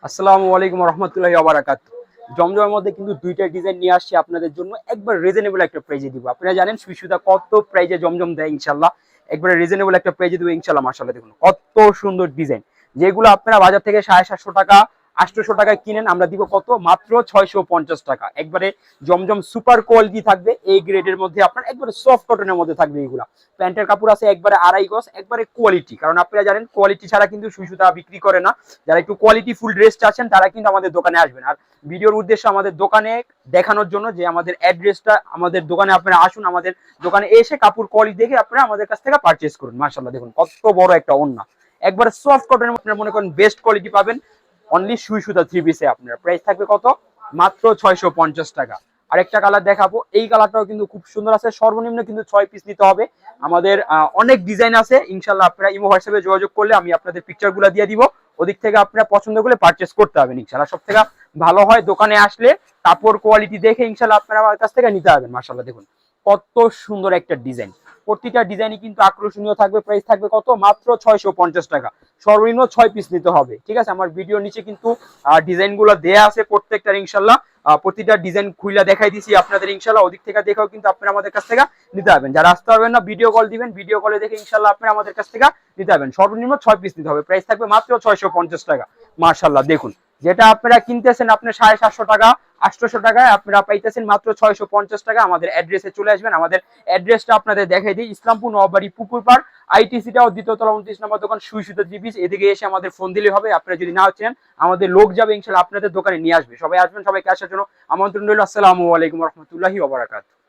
আসসালামু আলাইকুম রহমতুল্লাহি ওয়া বারাকাতুহু। জমজমের মধ্যে কিন্তু দুইটা ডিজাইন নিয়ে আসছি আপনাদের জন্য, একবার রিজনেবল একটা প্রাইজে দিব। আপনারা জানেন সুই সুতা কত প্রাইজে জমজম দেয়, ইনশাল্লাহ একবারে রিজনেবল একটা প্রাইজে দিব ইনশাল্লাহ। মাশাআল্লাহ দেখুন কত সুন্দর ডিজাইন, যেগুলো আপনারা বাজার থেকে 750 টাকা 800 টাকায় কিনেন, আমরা দিব কত, মাত্র 650 টাকা। একবারে জমজম সুপার কোয়ালিটি থাকবে, এই গ্রেডের মধ্যে আপনার একবারে সফট কটনের মধ্যে থাকবে। এইগুলা প্যান্টের কাপড় আছে একবারে আড়াই গজ, একবারে কোয়ালিটি, কারণ আপনারা জানেন কোয়ালিটি ছাড়া কিন্তু সুই সুতা বিক্রি করে না। যারা একটু কোয়ালিটি ফুল ড্রেস চাচ্ছেন তারা কিন্তু আমাদের দোকানে আসবেন। আর ভিডিওর উদ্দেশ্য আমাদের দোকানে দেখানোর জন্য যে আমাদের অ্যাড্রেসটা, আমাদের দোকানে আপনারা আসুন, আমাদের দোকানে এসে কাপড় কোয়ালিটি দেখে আপনারা আমাদের কাছ থেকে পারচেজ করুন। মাশাআল্লাহ দেখুন কত বড় একটা ওন্না, একবারে সফট কটনের আপনারা মনে করেন বেস্ট কোয়ালিটি পাবেন। অনলি সুই সুতা 3 পিসে আপনার প্রাইস থাকবে কত, মাত্র 650 টাকা। আরেকটা কালার দেখাবো, এই কালারটাও কিন্তু খুব সুন্দর আছে। সর্বনিম্ন কিন্তু 6 পিস নিতে হবে। আমাদের অনেক ডিজাইন আছে ইনশাল্লাহ। আপনারা ইমো হোয়াটসঅ্যাপে যোগাযোগ করলে আমি আপনাদের পিকচারগুলো দিয়ে দিব, ওদিক থেকে আপনারা পছন্দ করলে পারচেস করতে হবে ইনশাল্লাহ। সব থেকে ভালো হয় দোকানে আসলে কাপড় কোয়ালিটি দেখে ইনশাল্লাহ আপনারা আমার কাছ থেকে নিতে পারবেন। মাশাআল্লাহ দেখুন কত সুন্দর একটা ডিজাইন, প্রতিটা ডিজাইনই কিন্তু আকর্ষণীয় থাকবে। প্রাইস থাকবে কত, মাত্র 650 টাকা। সর্বনিম্ন 6 পিস নিতে হবে, ঠিক আছে। আমার ভিডিওর নিচে কিন্তু ডিজাইন গুলো দেয়া আছে প্রত্যেকটা ইনশাল্লাহ। প্রতিটা ডিজাইন খুইলা দেখাই দিছি আপনাদের ইনশাল্লাহ, ওদিক থেকে দেখেও কিন্তু আপনারা আমাদের কাছ থেকে নিতে পারবেন। যারা আসতে পারবেন না ভিডিও কল দিবেন, ভিডিও কলে দেখে ইনশাল্লাহ আপনারা আমাদের কাছ থেকে নিতে পারবেন। সর্বনিম্ন 6 পিস নিতে হবে, প্রাইস থাকবে মাত্র 650 টাকা। মাশাআল্লাহ দেখুন, যেটা আপনারা কিনতেছেন আপনার 750 টাকা 800 টাকায়, আপনারা পাইতেছেন মাত্র 650 টাকা। আমাদের অ্যাড্রেসে চলে আসবেন। আমাদের অ্যাড্রেসটা আপনাদের দেখাই দিই, ইসলামপুর নবাবাড়ি পুকুর পাড়, আইটিসিটাও দ্বিতীয় তলা 29 নম্বর দোকান, সুই সুতা 3 পিস। এদিকে এসে আমাদের ফোন দিলে হবে। আপনারা যদি না হচ্ছেন আমাদের লোক যাবে ইনশাআল্লাহ আপনাদের দোকানে নিয়ে আসবে। সবাই আসবেন, সবাইকে আসার জন্য আমন্ত্রণ রইল। আসসালামু আলাইকুম রহমতুল্লাহি ওয়া বারাকাতুহু।